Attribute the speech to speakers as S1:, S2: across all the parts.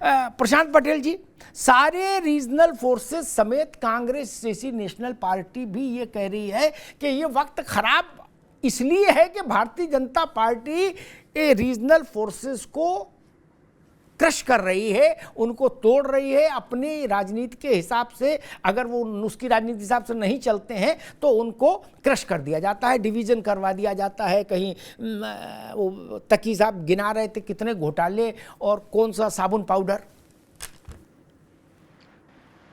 S1: प्रशांत पटेल जी, सारे regional forces समेत कांग्रेस जैसी नेशनल पार्टी भी ये कह रही है कि ये वक्त खराब इसलिए है कि भारतीय जनता पार्टी ये रीजनल फोर्सेस को क्रश कर रही है, उनको तोड़ रही है अपनी राजनीति के हिसाब से। अगर वो उसकी राजनीति के हिसाब से नहीं चलते हैं तो उनको क्रश कर दिया जाता है, डिवीजन करवा दिया जाता है। कहीं वो तकी साहब गिना रहे थे कितने घोटाले और कौन सा साबुन पाउडर।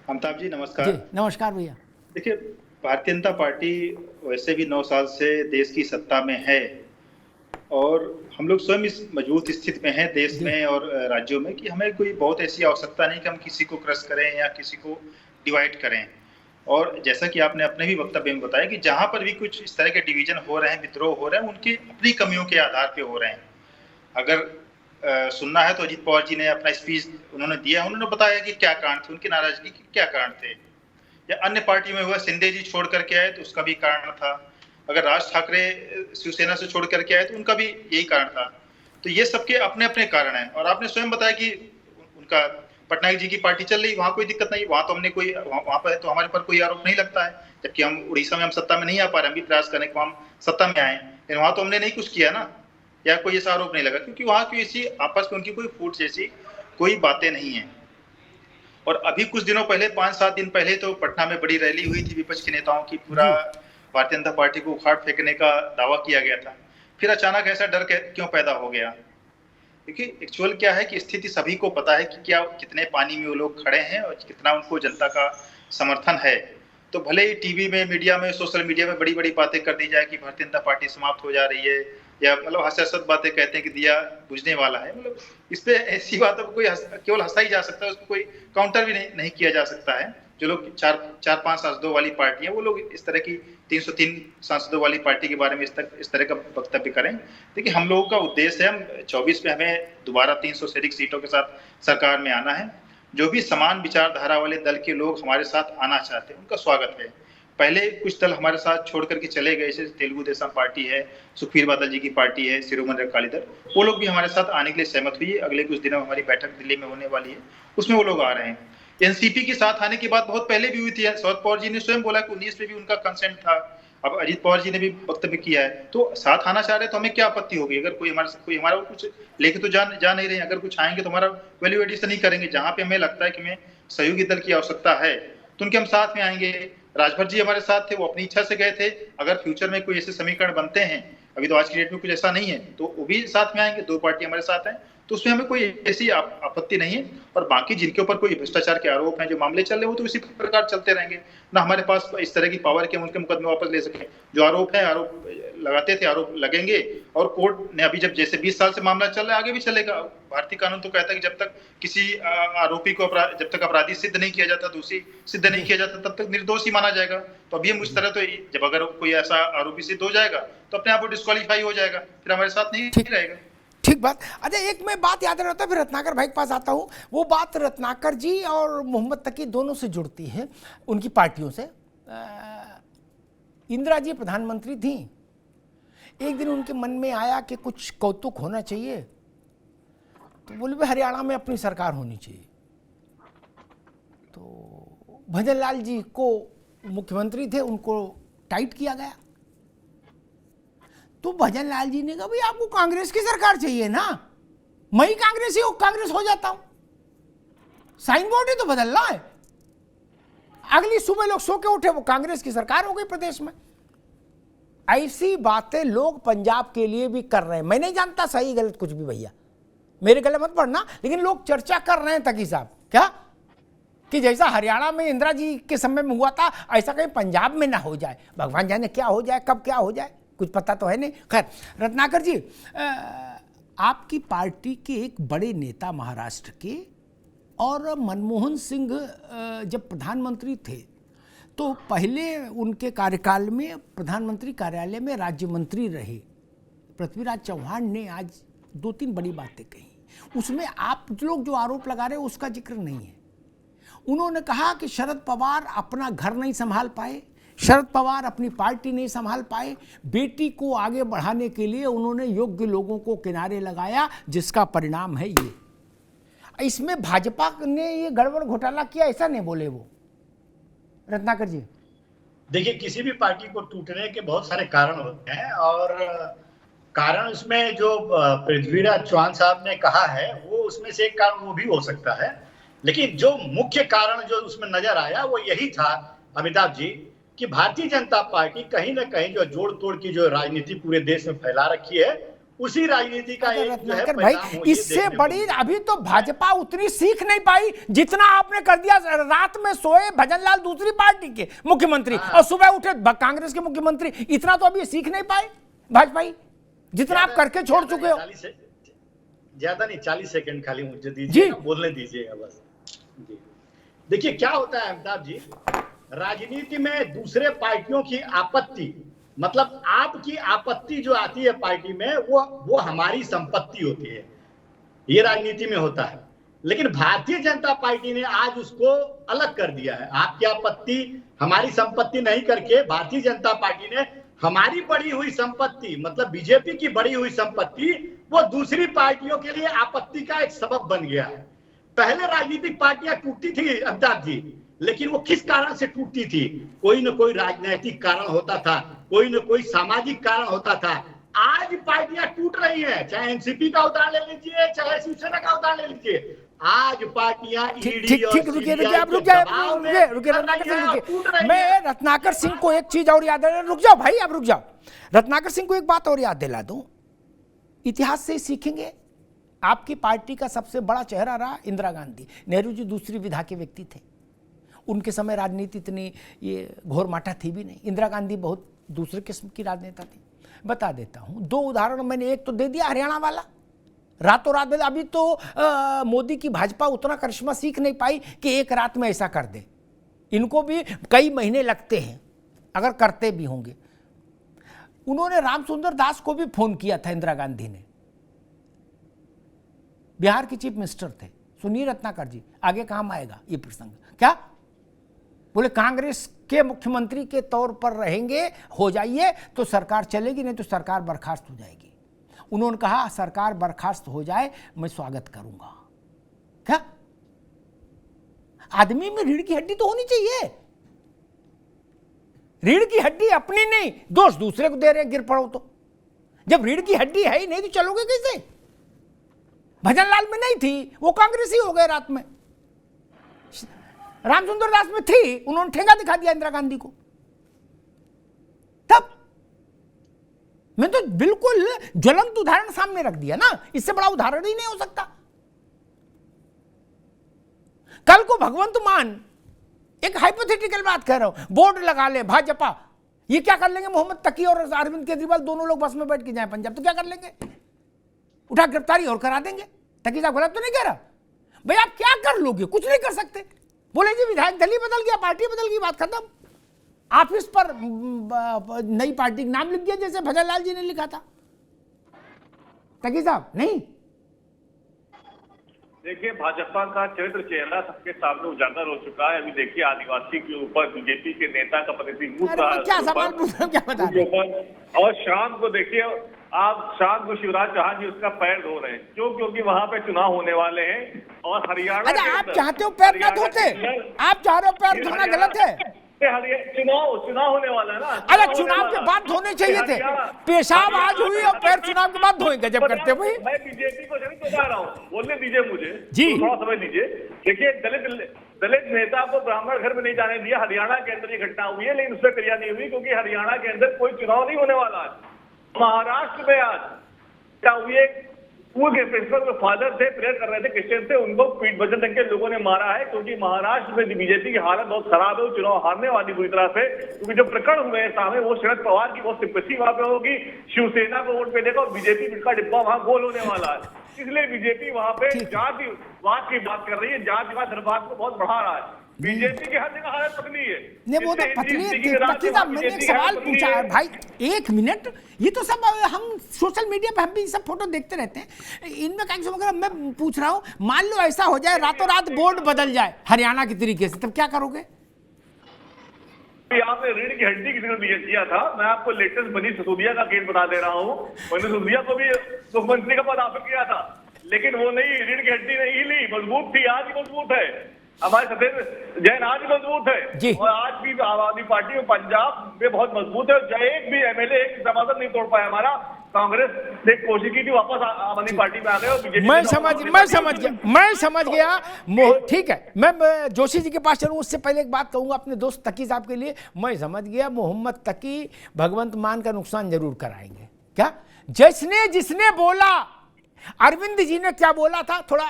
S2: अमिताभ जी नमस्कार।
S1: जी नमस्कार भैया।
S2: देखिए, भारतीय जनता पार्टी वैसे भी 9 साल से देश की सत्ता में है और हम लोग स्वयं इस मजबूत स्थिति में हैं देश में और राज्यों में कि हमें कोई बहुत ऐसी आवश्यकता नहीं कि हम किसी को क्रश करें या किसी को डिवाइड करें। और जैसा कि आपने अपने भी वक्तव्य में बताया कि जहां पर भी कुछ इस तरह के डिवीजन हो रहे हैं, विद्रोह हो रहे हैं, उनकी अपनी कमियों के आधार पे हो रहे हैं। अगर सुनना है तो अजीत पवार जी ने अपना स्पीच उन्होंने दिया, उन्होंने बताया कि क्या कारण थे, उनकी नाराजगी के क्या कारण थे। या अन्य पार्टी में हुआ, शिंदे जी छोड़ करके आए तो उसका भी कारण था। अगर राज ठाकरे शिवसेना से छोड़ करके आए तो उनका भी यही कारण था। तो ये सबके अपने अपने कारण हैं। और आपने स्वयं बताया कि उनका पटनायक जी की पार्टी चल रही, वहां कोई दिक्कत नहीं, वहां तो हमने कोई वहां पर तो हमारे पर कोई आरोप नहीं लगता है। जबकि हम उड़ीसा में हम सत्ता में नहीं आ पा रहे, हम भी प्रयास करें कि हम सत्ता में आए, लेकिन वहां तो हमने नहीं कुछ किया ना, या कोई ऐसा आरोप नहीं लगा, क्योंकि वहां की ऐसी आपस में उनकी कोई फूट जैसी कोई बातें नहीं है। और अभी कुछ दिनों पहले 5-7 दिन पहले तो पटना में बड़ी रैली हुई थी विपक्ष के नेताओं की, पूरा भारतीय जनता पार्टी को उखाड़ फेंकने का दावा किया गया था। फिर अचानक ऐसा डर क्यों पैदा हो गया? क्योंकि एक्चुअल क्या है कि स्थिति सभी को पता है कि क्या कितने पानी में वो लोग खड़े हैं और कितना उनको जनता का समर्थन है। तो भले ही टीवी में, मीडिया में, सोशल मीडिया में बड़ी बड़ी बातें कर दी जाए कि भारतीय जनता पार्टी समाप्त हो जा रही है, या मतलब हास्यास्पद बातें कहते हैं कि दिया बुझने वाला है, मतलब इस पे ऐसी बातों को कोई केवल हंसा ही जा सकता है, उसको कोई काउंटर भी नहीं किया जा सकता है। जो लोग 4-5 सांसदों वाली पार्टी है, वो लोग इस तरह की 303 सांसदों वाली पार्टी के बारे में इस तरह का वक्तव्य करें। देखिए, हम लोगों का उद्देश्य है, हम 24 में हमें दोबारा 300 से अधिक सीटों के साथ सरकार में आना है। जो भी समान विचारधारा वाले दल के लोग हमारे साथ आना चाहते हैं उनका स्वागत है। पहले कुछ दल हमारे साथ छोड़ करके चले गए, जैसे तेलुगु देशम पार्टी है, सुखबीर बादल जी की पार्टी है, शिरोमणि अकाली दल, वो लोग भी हमारे साथ आने के लिए सहमत हुई है। अगले कुछ दिनों में हमारी बैठक दिल्ली में होने वाली है, उसमें वो लोग आ रहे हैं। एनसीपी के साथ आने की बात बहुत पहले भी हुई थी, शरद पवार जी ने स्वयं बोला कि 19 में भी उनका कंसेंट था। अब अजीत पवार जी ने भी वक्तव्य किया है, तो साथ आना चाह रहे तो हमें क्या आपत्ति होगी? अगर कोई हमारा कुछ लेके तो जा नहीं रहे, अगर कुछ आएंगे तो हमारा वैल्यू एडिशन ही करेंगे। जहां पे हमें लगता है कि हमें सहयोगी दल की आवश्यकता है तो उनके हम साथ में आएंगे। राजभर जी हमारे साथ थे, वो अपनी इच्छा से गए थे। अगर फ्यूचर में कोई ऐसे समीकरण बनते हैं, अभी तो आज की डेट में कुछ ऐसा नहीं है, तो वो भी साथ में आएंगे। 2 पार्टी हमारे साथ हैं, तो उसमें हमें कोई ऐसी आपत्ति नहीं है। और बाकी जिनके ऊपर कोई भ्रष्टाचार के आरोप हैं, जो मामले चल रहे हैं, वो तो इसी प्रकार चलते रहेंगे ना। हमारे पास इस तरह की पावर के हम उनके मुकदमे वापस ले सकें। जो आरोप है, आरोप लगाते थे, आरोप लगेंगे। और कोर्ट ने अभी जब जैसे 20 साल से मामला चल रहा है, आगे भी चलेगा। भारतीय कानून तो कहता है कि जब तक किसी आरोपी को जब तक अपराधी सिद्ध नहीं किया जाता, दोषी सिद्ध नहीं किया जाता, तब तक निर्दोष ही माना जाएगा। तो अभी हम उस तरह, तो जब अगर कोई ऐसा आरोपी सिद्ध हो जाएगा तो अपने आप वो डिस्क्वालीफाई हो जाएगा, फिर हमारे साथ नहीं रहेगा।
S1: ठीक बात। अच्छा, एक मैं बात याद रहता है, फिर रत्नाकर भाई के पास आता हूँ। वो बात रत्नाकर जी और मोहम्मद तकी दोनों से जुड़ती है, उनकी पार्टियों से। इंदिरा जी प्रधानमंत्री थी, एक दिन उनके मन में आया कि कुछ कौतुक होना चाहिए, तो बोले भाई हरियाणा में अपनी सरकार होनी चाहिए। तो भजन लाल जी को मुख्यमंत्री थे, उनको टाइट किया गया। तो भजन लाल जी ने कहा भाई आपको कांग्रेस की सरकार चाहिए ना, मैं ही कांग्रेसी हूं, कांग्रेस हो जाता हूं, साइन बोर्ड ही तो बदलना है। अगली सुबह लोग सो के उठे, वो कांग्रेस की सरकार हो गई प्रदेश में। ऐसी बातें लोग पंजाब के लिए भी कर रहे हैं। मैं नहीं जानता सही गलत कुछ भी भैया, मेरे गले मत पड़ना, लेकिन लोग चर्चा कर रहे हैं तकी साहब, क्या कि जैसा हरियाणा में इंदिरा जी के समय में हुआ था, ऐसा कहीं पंजाब में ना हो जाए। भगवान जाने क्या हो जाए, कब क्या हो जाए, कुछ पता तो है नहीं। खैर, रत्नाकर जी, आपकी पार्टी के एक बड़े नेता महाराष्ट्र के, और मनमोहन सिंह जब प्रधानमंत्री थे तो पहले उनके कार्यकाल में प्रधानमंत्री कार्यालय में राज्य मंत्री रहे पृथ्वीराज चौहान ने आज 2-3 बड़ी बातें कही। उसमें आप लोग जो आरोप लगा रहे हो उसका जिक्र नहीं है। उन्होंने कहा कि शरद पवार अपना घर नहीं संभाल पाए, शरद पवार अपनी पार्टी नहीं संभाल पाए, बेटी को आगे बढ़ाने के लिए उन्होंने योग्य लोगों को किनारे लगाया, जिसका परिणाम है ये। इसमें भाजपा ने ये गड़बड़ घोटाला किया ऐसा नहीं बोले वो रत्नाकर जी?
S3: देखिए, किसी भी पार्टी को टूटने के बहुत सारे कारण होते हैं और कारण उसमें जो पृथ्वीराज चौहान साहब ने कहा है वो उसमें से एक कारण वो भी हो सकता है, लेकिन जो मुख्य कारण जो उसमें नजर आया वो यही था अमिताभ जी कि भारतीय जनता पार्टी कहीं ना कहीं जो जोड़ तोड़ की जो राजनीति पूरे देश में फैला रखी है उसी राजनीति का एक जो है
S1: भाई इससे बड़ी अभी तो भाजपा उतनी सीख नहीं पाई जितना आपने कर दिया। रात में सोए भजनलाल दूसरी पार्टी के मुख्यमंत्री और सुबह उठे कांग्रेस के मुख्यमंत्री, इतना तो अभी सीख नहीं पाए भाजपा जितना आप करके छोड़ चुके हो।
S3: ज्यादा नहीं, 40 सेकंड खाली मुझे दीजिए, बोलने दीजिएगा बस। देखिए क्या होता है अमिताभ जी, राजनीति में दूसरे पार्टियों की आपत्ति, मतलब आपकी आपत्ति जो आती है पार्टी में वो हमारी संपत्ति होती है, ये राजनीति में होता है। लेकिन भारतीय जनता पार्टी ने आज उसको अलग कर दिया है। आपकी आपत्ति हमारी संपत्ति नहीं करके भारतीय जनता पार्टी ने हमारी बढ़ी हुई संपत्ति, मतलब बीजेपी की बढ़ी हुई संपत्ति, वो दूसरी पार्टियों के लिए आपत्ति का एक सबब बन गया है। पहले राजनीतिक पार्टियां टूटती थी अमिताभ जी, लेकिन वो किस कारण से टूटती थी? कोई न कोई राजनीतिक कारण होता था, कोई न कोई सामाजिक कारण होता था। आज पार्टियां टूट रही हैं, चाहे एनसीपी का उदाहरण ले लीजिए, चाहे शिवसेना का उदाहरण ले लीजिए। आज पार्टियां
S1: ठीक रुकिए आप रुक जाए, रुकिए रत्नाकर सिंह रुकिए। मैं रत्नाकर सिंह को एक चीज और याद है, रुक जाओ भाई आप रुक जाओ। रत्नाकर सिंह को एक बात और याद दिला दूं, इतिहास से सीखेंगे। आपकी पार्टी का सबसे बड़ा चेहरा रहा इंदिरा गांधी। नेहरू जी दूसरी विधा के व्यक्ति थे, उनके समय राजनीति इतनी ये घोर माठा थी भी नहीं। इंदिरा गांधी बहुत दूसरे किस्म की राजनेता थी। बता देता हूं 2 उदाहरण मैंने, एक तो दे दिया हरियाणा वाला, रातों रात में। अभी तो मोदी की भाजपा उतना करिश्मा सीख नहीं पाई कि एक रात में ऐसा कर दे, इनको भी कई महीने लगते हैं अगर करते भी होंगे। उन्होंने रामसुंदर दास को भी फोन किया था इंदिरा गांधी ने, बिहार के चीफ मिनिस्टर थे। सुनिए रत्नाकर जी, आगे काम आएगा ये प्रसंग। क्या बोले? कांग्रेस के मुख्यमंत्री के तौर पर रहेंगे, हो जाइए तो सरकार चलेगी, नहीं तो सरकार बर्खास्त हो जाएगी। उन्होंने कहा सरकार बर्खास्त हो जाए मैं स्वागत करूंगा। क्या आदमी में रीढ़ की हड्डी तो होनी चाहिए। रीढ़ की हड्डी अपनी नहीं, दोष दूसरे को दे रहे, गिर पड़ो तो। जब रीढ़ की हड्डी है ही नहीं तो चलोगे कैसे? भजनलाल में नहीं थी, वो कांग्रेसी हो गए रात में। रामसुंदर दास में थी, उन्होंने ठेंगा दिखा दिया इंदिरा गांधी को। तब मैं तो बिल्कुल ज्वलंत उदाहरण सामने रख दिया ना, इससे बड़ा उदाहरण ही नहीं हो सकता। कल को भगवंत मान, एक हाइपोथेटिकल बात कह रहा हूं, बोर्ड लगा ले भाजपा, ये क्या कर लेंगे? मोहम्मद तकी और अरविंद केजरीवाल दोनों लोग बस में बैठ के जाए पंजाब, तो क्या कर लेंगे? उठा गिरफ्तारी और करा देंगे। तकी साहब गलत तो नहीं कह रहा भाई, आप क्या कर लोगे? कुछ नहीं कर सकते। बोले जी विधायक दल ही बदल गया, पार्टी बदल गई, बात खत्म। ऑफिस पर नई पार्टी का नाम लिख दिया जैसे भजनलाल जी ने लिखा था। तकी साहब नहीं,
S4: देखिए भाजपा का चरित्र चेहरा सबके सामने उजागर हो चुका है। अभी देखिए आदिवासी के ऊपर बीजेपी के नेता का
S1: क्या सवाल पूछ रहे हो, क्या बता रहे हैं?
S4: और शाम को देखिए, आप शाम को शिवराज चौहान जी उसका पैर धो रहे हैं। क्यों? क्योंकि वहां पे चुनाव होने वाले हैं और हरियाणा।
S1: अच्छा आप चाहते हो पैर ना धोते? आप चाह रहे हो पैर धोना गलत है?
S4: चुनाव होने वाला है ना।
S1: अरे चुनाव के बाद धोने चाहिए थे। पेशाब आज हुई और पैर चुनाव के बाद धोएंगे जब करते भाई।
S4: मैं बीजेपी को नहीं बता रहा हूँ, बोलने दीजिए मुझे
S1: जी,
S4: थोड़ा समय दीजिए। देखिए दलित नेता को ब्राह्मण घर में नहीं जाने दिया। हरियाणा के अंदर ये घटना हुई है, लेकिन उसमें क्रिया नहीं हुई क्योंकि हरियाणा के अंदर कोई चुनाव नहीं होने वाला है। महाराष्ट्र में आज क्या हुई, स्कूल के प्रिंसिपल के फादर थे, प्रेयर कर रहे थे, क्रिश्चियन थे, उनको पीठ भजन तक के लोगों ने मारा है क्योंकि महाराष्ट्र में बीजेपी की हालत बहुत खराब है, वो चुनाव हारने वाली बुरी तरह से। क्योंकि जो प्रकरण हुए हैं सामने, वो शरद पवार की बहुत सिंपैथी वहां पे होगी, शिवसेना को वोट पे देगा और बीजेपी का डिब्बा वहां गोल होने वाला है। इसलिए बीजेपी वहां पे जातिवाद की बात कर रही है, जातिवाद धर्मवाद को बहुत बढ़ा रहा है। बीजेपी की हर जगह हालत पतली है।
S1: नहीं वो तो पतली है। मैंने एक सवाल पूछा है भाई, 1 मिनट, ये तो सब हम सोशल मीडिया पे हम भी सब फोटो देखते रहते हैं, इनमें कहीं मैं पूछ रहा हूँ, मान लो ऐसा हो जाए रातों रात बोर्ड बदल जाए हरियाणा की तरीके से, तब क्या करोगे?
S4: आपने रीढ़ की हड्डी किसी ने किया था। मैं आपको लेटेस्ट मनीष सिसोदिया का केस बता दे रहा हूँ। मनीष सिसोदिया को भी मुख्यमंत्री का पद हासिल किया था। लेकिन वो नहीं, रीढ़ की हड्डी नहीं हिली, मजबूत थी, आज भी मजबूत है। हमारे सत्येंद्र जैन आज भी मजबूत
S1: जी।
S4: है, और आज भी आम आदमी पार्टी में पंजाब में बहुत मजबूत है। एक भी एमएलए एक समर्थन नहीं तोड़ पाया हमारा। कांग्रेस ने कोशिश की थी, वापस आम आदमी पार्टी में आ गए, और बीजेपी
S1: मैं समझ गया ठीक है। मैं जोशी जी के पास चलूं उससे पहले एक बात कहूंगा अपने दोस्त तकी साहब के लिए। मैं समझ गया मोहम्मद तकी भगवंत मान का नुकसान जरूर कराएंगे। क्या जिसने बोला, अरविंद जी ने क्या बोला था, थोड़ा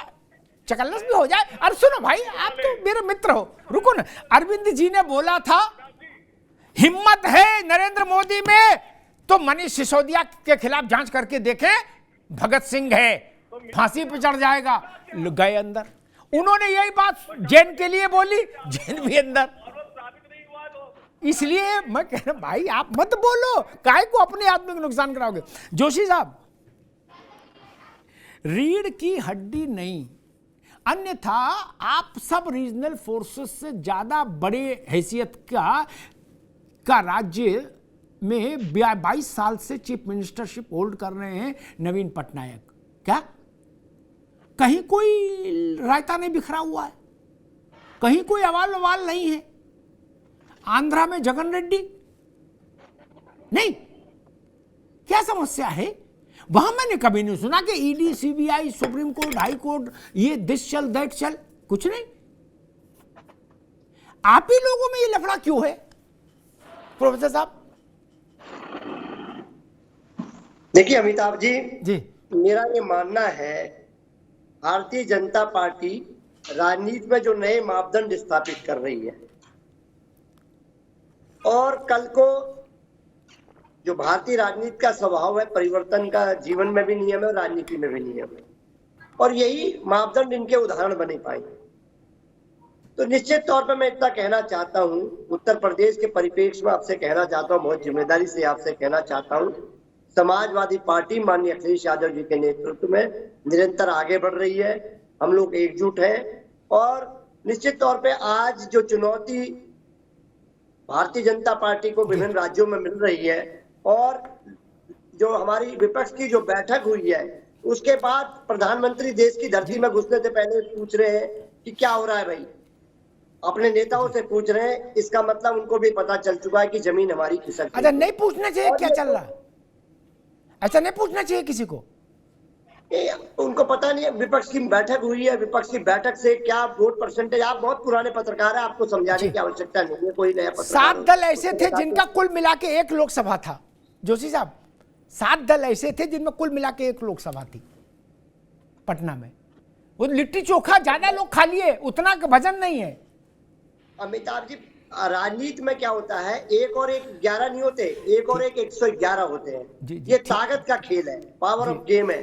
S1: चकल्लस भी हो जाए। अरे सुनो भाई, आप तो मेरे मित्र हो, रुको ना। अरविंद जी ने बोला था हिम्मत है नरेंद्र मोदी में तो मनीष सिसोदिया के खिलाफ जांच करके देखें, भगत सिंह है, फांसी पे चढ़ जाएगा। गए अंदर। उन्होंने यही बात जैन के लिए बोली, जैन भी अंदर। इसलिए मैं कह रहा भाई आप मत बोलो, काहे को अपने आदमी को नुकसान कराओगे। जोशी साहब, रीढ़ की हड्डी नहीं, अन्यथा आप सब रीजनल फोर्सेस से ज्यादा बड़े हैसियत का राज्य में 22 साल से चीफ मिनिस्टरशिप होल्ड कर रहे हैं नवीन पटनायक। क्या कहीं कोई रायता नहीं बिखरा हुआ है, कहीं कोई अवाल अवाल नहीं है। आंध्रा में जगन रेड्डी नहीं, क्या समस्या है वहां? मैंने कभी नहीं सुना कि ED, CBI, supreme court, high court, ये दिस चल दैट चल, कुछ नहीं। आप ही लोगों में ये लफड़ा क्यों है प्रोफेसर साहब?
S5: देखिए अमिताभ जी,
S1: जी
S5: मेरा ये मानना है भारतीय जनता पार्टी राजनीति में जो नए मापदंड स्थापित कर रही है, और कल को जो भारतीय राजनीति का स्वभाव है, परिवर्तन का जीवन में भी नियम है और राजनीति में भी नियम है, और यही मापदंड इनके उदाहरण बने पाएंगे। तो निश्चित तौर पर मैं इतना कहना चाहता हूं, उत्तर प्रदेश के परिप्रेक्ष्य में आपसे कहना चाहता हूं, बहुत जिम्मेदारी से आपसे कहना चाहता हूं, समाजवादी पार्टी माननीय अखिलेश यादव जी के नेतृत्व में निरंतर आगे बढ़ रही है। हम लोग एकजुट हैं, और निश्चित तौर पे आज जो चुनौती भारतीय जनता पार्टी को विभिन्न राज्यों में मिल रही है, और जो हमारी विपक्ष की जो बैठक हुई है, उसके बाद प्रधानमंत्री देश की धरती में घुसने से पहले पूछ रहे हैं कि क्या हो रहा है भाई, अपने नेताओं से पूछ रहे हैं। इसका मतलब उनको भी पता चल चुका है कि जमीन हमारी खिसक।
S1: अच्छा, नहीं पूछना चाहिए क्या चल रहा है? ऐसा नहीं पूछना चाहिए किसी को?
S5: उनको पता नहीं है। विपक्ष की बैठक हुई है, विपक्ष की बैठक से क्या वोट परसेंटेज, आप बहुत पुराने पत्रकार हैं, आपको समझाने की आवश्यकता नहीं है, कोई नया पत्रकार।
S1: 7 दल ऐसे थे जिनका कुल मिला के 1 लोकसभा था। जोशी साहब, 7 दल ऐसे थे जिनमें कुल मिला के 1 लोकसभा थी पटना में। वो लिट्टी चोखा ज्यादा लोग खा लिए, उतना का वजन नहीं है।
S5: अमिताभ जी, राजनीति में क्या होता है, 1 और 1 11 नहीं होते, 1 और 1 111 होते हैं। ये ताकत का खेल है, पावर ऑफ गेम है।